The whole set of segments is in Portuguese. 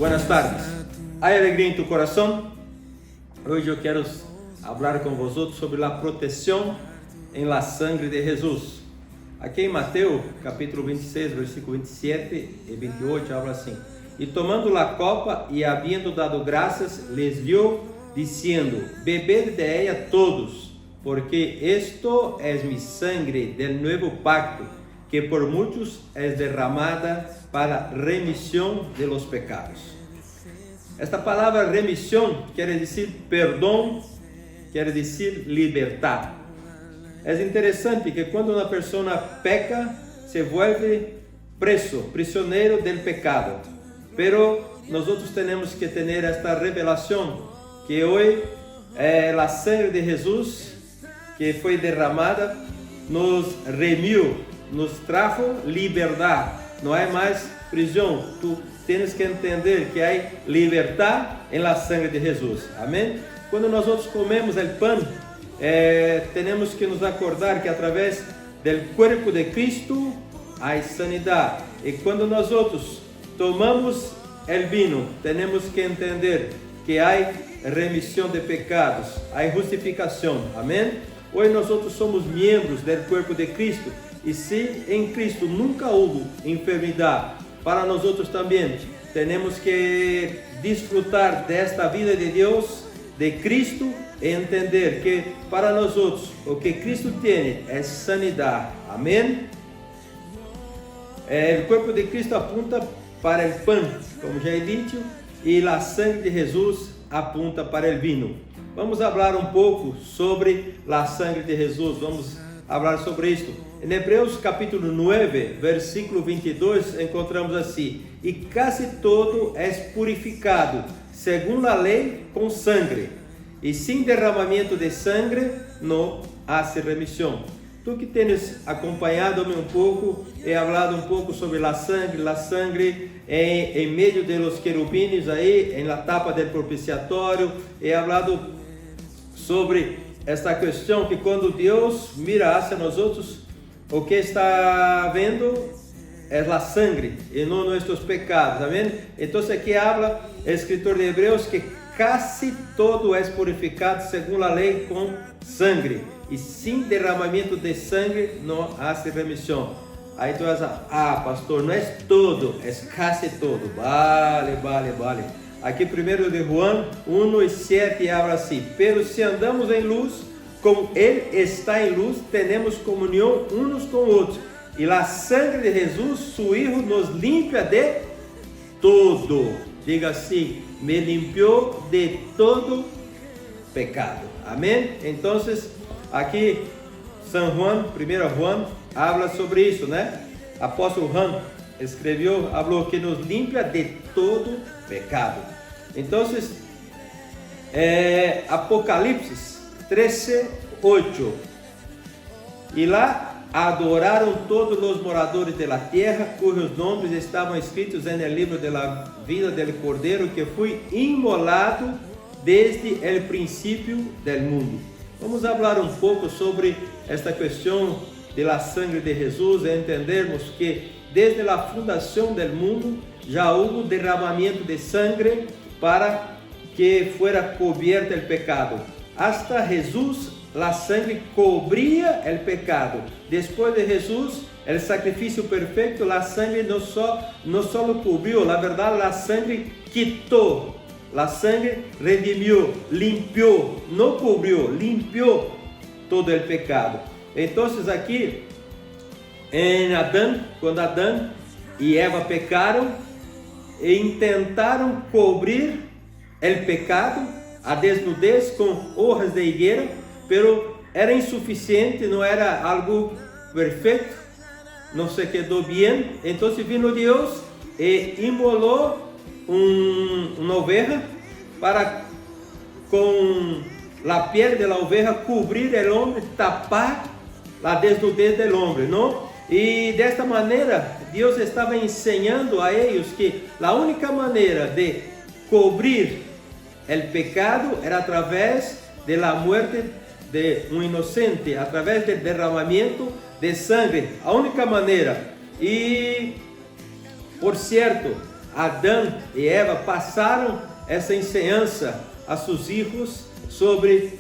Buenas tardes. ¿Há alegria em tu coração? Hoje eu quero falar com vosotros sobre a proteção em la sangre de Jesus. Aqui em Mateus, capítulo 26, versículo 27 e 28, habla assim: E tomando la copa e havendo dado graças, les dio, diciendo: Bebed de ella todos, porque esto es mi sangre del nuevo pacto, que por muchos es derramada para remissão de los pecados. Esta palavra remissão quer dizer perdão, quer dizer libertar. É interessante que quando uma pessoa peca, se vuelve preso, prisioneiro del pecado. Pero nosotros tenemos que tener esta revelación que hoy la sangre de Jesús que foi derramada nos remiu, nos trajo liberdade. Não há mais prisão. Tu tens que entender que há liberdade em la sangre de Jesus. Amém? Quando nós comemos o pão, temos que nos acordar que através do corpo de Cristo há sanidade. E quando nós tomamos o vinho, temos que entender que há remissão de pecados, há justificação. Amém? Hoje nós somos membros do corpo de Cristo. E se em Cristo nunca houve enfermidade, para nós também temos que desfrutar desta vida de Deus, de Cristo, e entender que para nós o que Cristo tem é sanidade. Amém? O corpo de Cristo apunta para o pão, como já he dicho, e a sangue de Jesus apunta para o vinho. Vamos falar um pouco sobre a sangue de Jesus. Vamos falar sobre isto. Em Hebreus capítulo 9, versículo 22, encontramos assim: E casi todo é purificado, segundo a lei, com sangue, e sem derramamento de sangue não há remissão. Tu que tens acompanhado-me um pouco, he falado um pouco sobre a sangue em meio de los querubines aí, em la tapa del propiciatório. He falado sobre esta questão que quando Deus mira hacia nós o que está vendo é a sangre e não nossos pecados, amém? Então aqui habla o escritor de Hebreus que casi todo é purificado segundo a lei com sangue, e sem derramamento de sangue não há remissão. Aí tu vas pastor, não é todo, é casi todo. Vale. Aqui primeiro de Juan 1:7 habla assim: Pero se andamos em luz, como Ele está em luz, temos comunhão uns com outros, e a sangre de Jesus, su Hijo, nos limpia de todo. Diga assim: me limpiou de todo pecado. Amém? Então, aqui São Juan, 1 Juan, habla sobre isso, né? Apóstolo Juan escreveu, falou que nos limpia de todo pecado. Então, Apocalipse 13:8. E lá adoraram todos os moradores da terra, cujos nomes estavam escritos no livro da vida do Cordeiro, que foi imolado desde o princípio do mundo. Vamos falar um pouco sobre esta questão da sangue de Jesus e entendermos que desde a fundação do mundo já houve derramamento de sangue para que fuera cubierto o pecado. Hasta Jesus, a sangre cobria o pecado. Depois de Jesus, o sacrifício perfeito, a sangre não só cobriu, na verdade, a sangre quitou, a sangre redimiu, limpiou, não cobriu, limpiou todo o pecado. Então, aqui em Adão, quando Adão e Eva pecaram e tentaram cobrir o pecado, a desnudez com hojas de higuera, pero era insuficiente, não era algo perfeito, não se quedou bem. Então vino Deus e imolou uma oveja para com a pele da oveja cobrir o homem, tapar a desnudez do homem, não? E desta maneira Deus estava ensinando a eles que a única maneira de cobrir o pecado era através da morte de um inocente, através do derramamento de sangue, a única maneira. E, por certo, Adão e Eva passaram essa enseñança a seus filhos sobre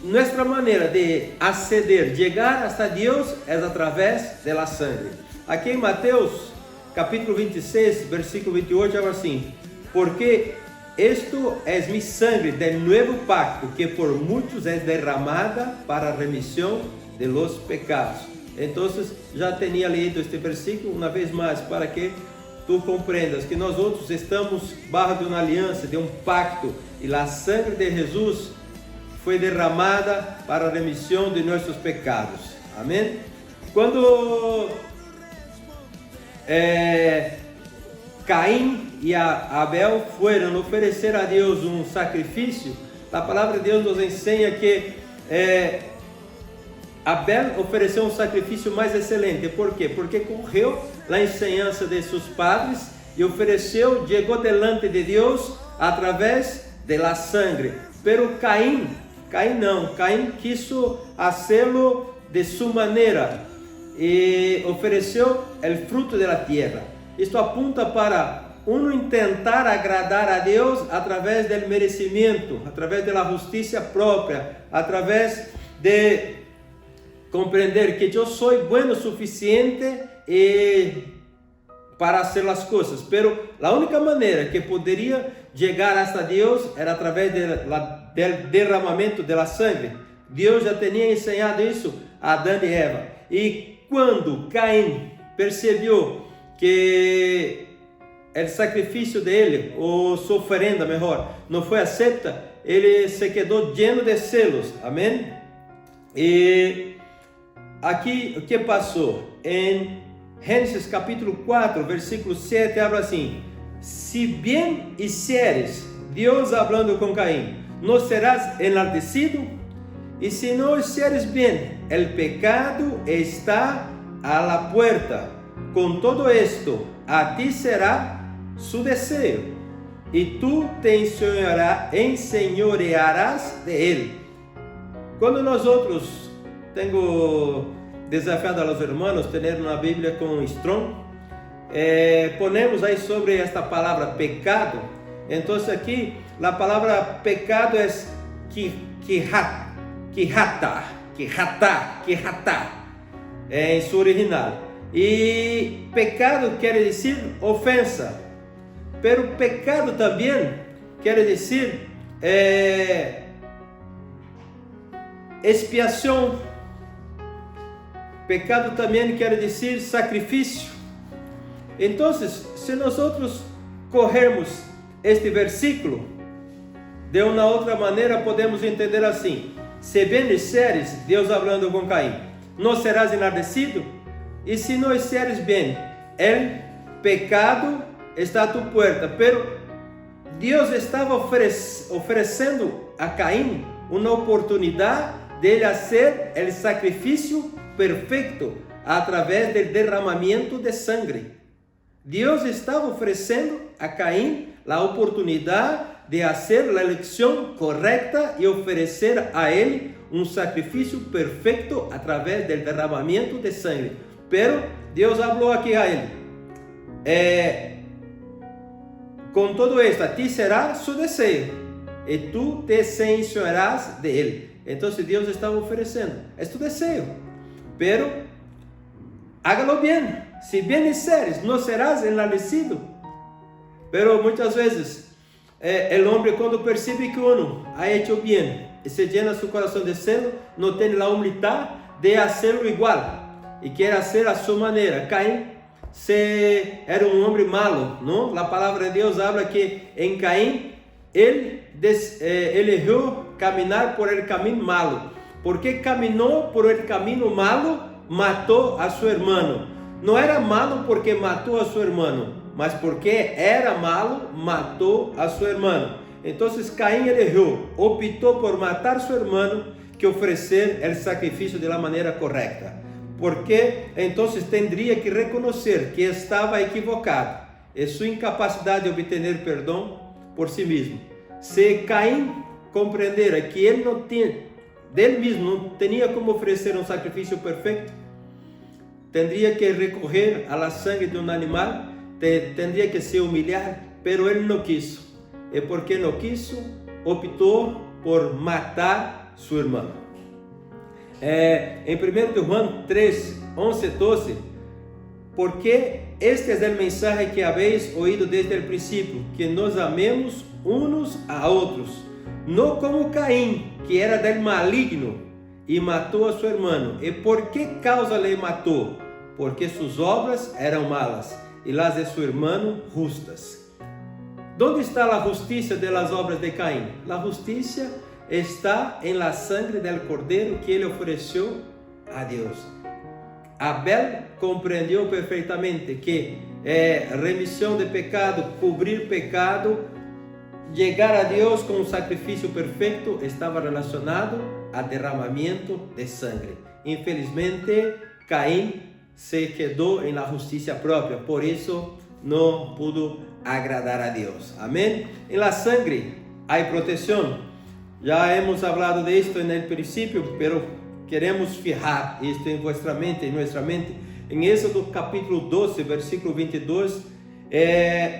nossa maneira de acceder, chegar hasta Deus é através da sangre. Aqui em Mateus, capítulo 26, versículo 28, fala assim: porque esto es mi sangre del nuevo pacto, que por muitos es derramada para a remissão de los pecados. Então, já tinha lido este versículo uma vez mais, para que tu compreendas que nós outros estamos barra de uma aliança, de um pacto, e a sangre de Jesus foi derramada para a remissão de nossos pecados. Amém? Quando Caim e Abel foram oferecer a Deus um sacrifício, a palavra de Deus nos ensina que Abel ofereceu um sacrifício mais excelente. Por quê? Porque correu a enseñança de seus padres e ofereceu, chegou delante de Deus através da sangre. Pero Caim quis fazê-lo de sua maneira e ofereceu o fruto da terra. Isto apunta para tentar agradar a Deus através do merecimento, através da justiça própria, através de compreender que eu sou bueno o suficiente para fazer as coisas, pero a única maneira que poderia chegar hasta Deus era através do derramamento da sangre. Deus já tinha ensinado isso a Adão e Eva. E quando Caim percebeu que o sacrifício dele, ou sua oferenda melhor, não foi aceita, ele se quedou lleno de celos. Amém? E aqui o que passou? Em Gênesis capítulo 4, versículo 7, habla assim: se bem hicieres, Deus hablando com Caim, não serás enaltecido, e se não hicieres bem, el pecado está a la puerta. Com todo esto, a ti será su desejo, e tu te enseñorearás de él. Quando nós outros tenho desafiado a los hermanos ter uma Bíblia com Strong, ponemos aí sobre esta palavra pecado. Então aqui a palavra pecado é quijata, em seu original. E pecado quer dizer ofensa, pero pecado também quer dizer expiação. Pecado também quer dizer sacrifício. Então, se nós corrermos este versículo de uma outra maneira, podemos entender assim: se bendiceres, Deus falando com Caim, não serás enardecido, e se não hicieres bem, o pecado está a tu puerta. Pero Deus estava oferecendo a Caim uma oportunidade de ele fazer o sacrifício perfeito através do derramamento de sangre. Deus estava oferecendo a Caim a oportunidade de fazer a eleição correta e oferecer a ele um sacrifício perfeito através do derramamento de sangre. Pero Deus falou aqui a ele: com todo esto, a ti será su desejo, e tu te enseñorearás de ele. Então Deus estava oferecendo: é tu desejo, pero hágalo bem. Se bem hicieres, não serás enaltecido. Pero muitas vezes o homem, quando percebe que uno ha hecho bem e se llena seu coração de celo, não tem a humildade de hacerlo igual e quer fazer a sua maneira. Caim era um homem malo, não? A palavra de Deus habla que em Caim ele eligió caminhar por el caminho malo. Porque caminhou por el caminho malo, matou a seu irmão. Não era malo porque matou a seu irmão, mas porque era malo, matou a seu irmão. Então Caim eligió, optou por matar seu irmão, que oferecer o sacrifício de la maneira correta. Porque então tendria que reconhecer que estava equivocado e sua incapacidade de obter perdão por si mesmo. Se Caim compreendera que ele não tinha, dele mesmo não tinha como oferecer um sacrifício perfeito, teria que recorrer à sangue de um animal tendría que se humilhar, pero él no quiso. Y porque no quiso, optó por matar su hermano. En 1 de Juan 3, 11, 12, porque este es el mensaje que habéis oído desde el principio, que nos amemos unos a otros, no como Caín, que era del maligno y mató a su hermano. ¿Y por qué causa le mató? Porque sus obras eran malas y las de su hermano justas. ¿Dónde está la justicia de las obras de Caín? La justicia está en la sangre del cordero que él ofreció a Dios. Abel comprendió perfectamente que remisión de pecado, cubrir pecado, llegar a Dios con un sacrificio perfecto estaba relacionado al derramamiento de sangre. Infelizmente, Caín se quedó en la justicia propia, por eso no pudo agradar a Dios. Amén. En la sangre hay protección. Ya hemos hablado de esto en el principio, pero queremos fijar esto en vuestra mente, en nuestra mente. En Éxodo capítulo 12, versículo 22,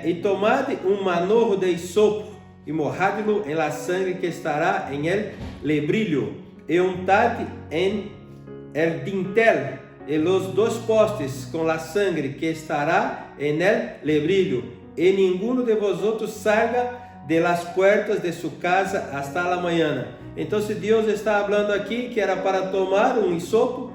y tomad un manojo de hisopo y mojadlo en la sangre que estará en el lebrillo, y untad en el dintel y los dos postes con la sangre que estará en el lebrillo, y ninguno de vosotros salga de las puertas de su casa hasta la mañana. Entonces Dios está hablando aquí que era para tomar un hisopo,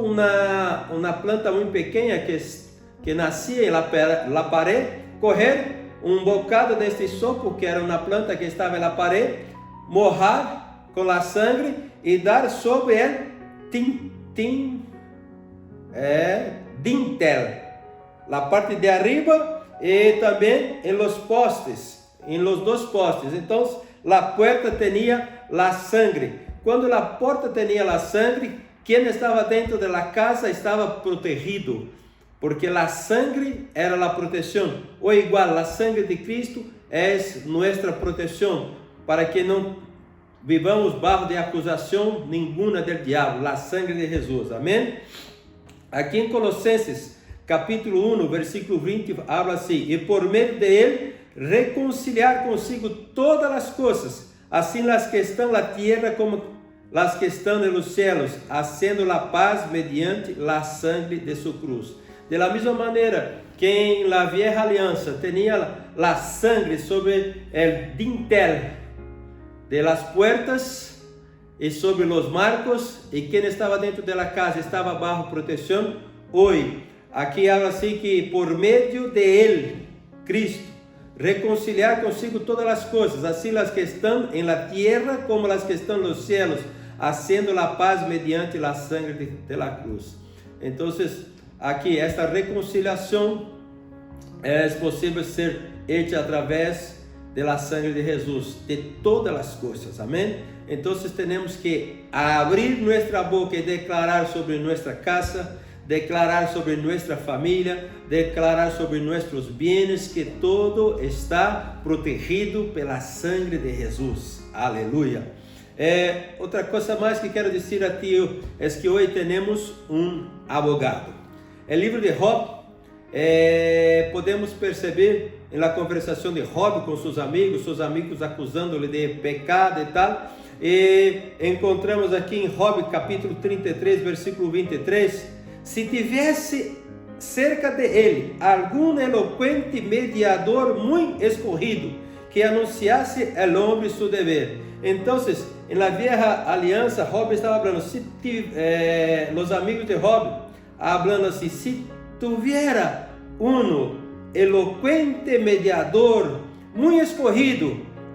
una planta muy pequeña que nacía en la pared, coger un bocado de este hisopo, que era una planta que estaba en la pared, mojar con la sangre y dar sobre el dintel, la parte de arriba y también en los postes, en los dos postes. Entonces la puerta tenía la sangre. Cuando la puerta tenía la sangre, quien estaba dentro de la casa estaba protegido, porque la sangre era la protección. O igual, la sangre de Cristo es nuestra protección, para que no vivamos bajo de acusación ninguna del diablo. La sangre de Jesús. Amén. Aquí en Colossenses capítulo 1, versículo 20, habla así: y por medio de él reconciliar consigo todas las cosas, así las que están en la tierra como las que están en los cielos, haciendo la paz mediante la sangre de su cruz. De la misma manera que en la vieja alianza tenía la sangre sobre el dintel de las puertas y sobre los marcos, y quien estaba dentro de la casa estaba bajo protección, hoy aquí habla así que por medio de él, Cristo, reconciliar consigo todas las cosas, así las que están en la tierra como las que están en los cielos, haciendo la paz mediante la sangre de la cruz. Entonces, aquí esta reconciliación es posible ser hecha a través de la sangre de Jesús, de todas las cosas. Amén. Entonces tenemos que abrir nuestra boca y declarar sobre nuestra casa, declarar sobre nuestra familia, declarar sobre nuestros bienes, que todo está protegido pela sangre de Jesús. Aleluya. Otra cosa más que quiero decir a ti es que hoy tenemos un abogado. El libro de Job, podemos perceber en la conversación de Job con sus amigos acusándole de pecado y tal. Encontramos aquí en Job capítulo 33, versículo 23, si tivesse cerca de ele algum eloquente mediador muito escorrido, que anunciasse al hombre su deber. Entonces, en la vieja alianza, Job estaba hablando, los amigos de Job, hablando así: si tuviera uno eloquente mediador, muy escogido,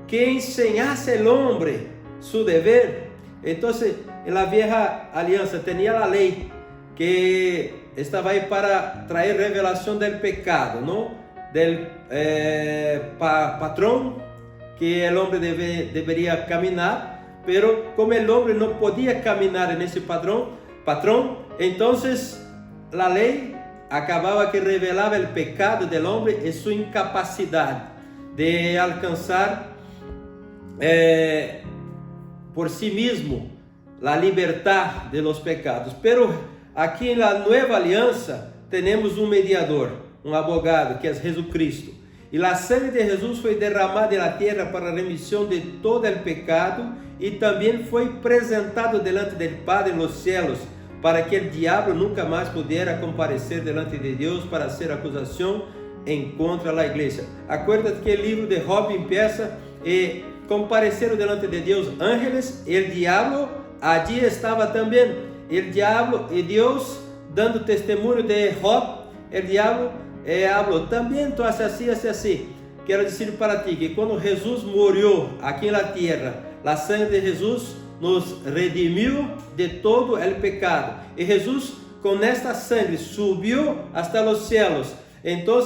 que enseñase al hombre su deber. Entonces, en la vieja alianza tenía la ley que estaba ahí para traer revelación del pecado, ¿no? Del patrón que el hombre debería caminar, pero como el hombre no podía caminar en ese patrón, entonces la ley acababa que revelaba el pecado del hombre y su incapacidad de alcanzar por sí mismo la libertad de los pecados. Pero aquí en la nueva alianza tenemos un mediador um abogado, que é Jesus Cristo. E a sangre de Jesus foi derramada na terra para a remissão de todo o pecado e também foi apresentado delante do Padre nos céus, para que o diabo nunca mais pudera comparecer delante de Deus para hacer acusação em contra da igreja. Acuérdate que o livro de Job empieza e compareceram delante de Deus ángeles, o diabo allí estava também. O diabo e Deus dando testemunho de Job, o diabo falou, também tu haces assim, assim, assim. Quero dizer para ti que quando Jesus morreu aqui na terra, a sangre de Jesus nos redimiu de todo o pecado. E Jesus, com esta sangre, subiu hasta los cielos. Então,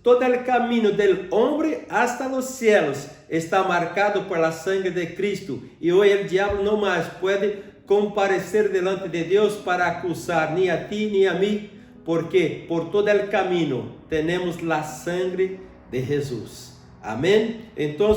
todo o caminho do homem hasta los cielos está marcado por la sangre de Cristo. E hoje o diabo não mais pode comparecer delante de Deus para acusar nem a ti nem a mim, porque por todo o caminho temos a sangre de Jesus. Amém? Então,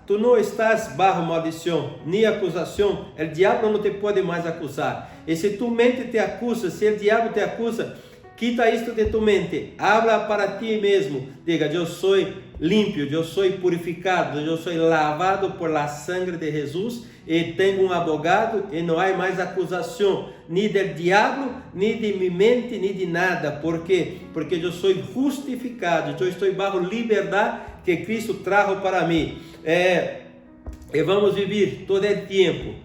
tu não estás bajo maldição, nem acusação. O diabo não te pode mais acusar. E se tu mente te acusa, se o diabo te acusa, quita isto de tu mente, habla para ti mesmo, diga, eu sou limpio, eu sou purificado, eu sou lavado por la sangre de Jesus e tenho um abogado e não há mais acusação, nem do diabo, nem de minha mente, nem de nada. Por quê? Porque eu sou justificado, eu estou bajo liberdade que Cristo trajo para mim. E vamos viver todo o tempo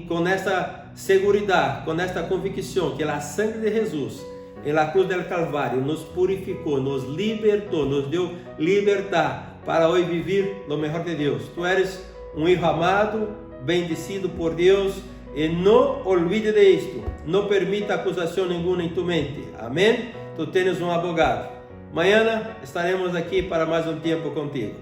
com essa segurança, com esta convicção que a sangre de Jesus em la cruz del Calvário nos purificou, nos libertou, nos deu liberdade para hoje viver o melhor de Deus. Tu eres um filho amado, bendecido por Deus, e não olvide de isto. Não permita acusação nenhuma em tu mente. Amém? Tu tens um abogado. Amanhã estaremos aqui para mais um tempo contigo.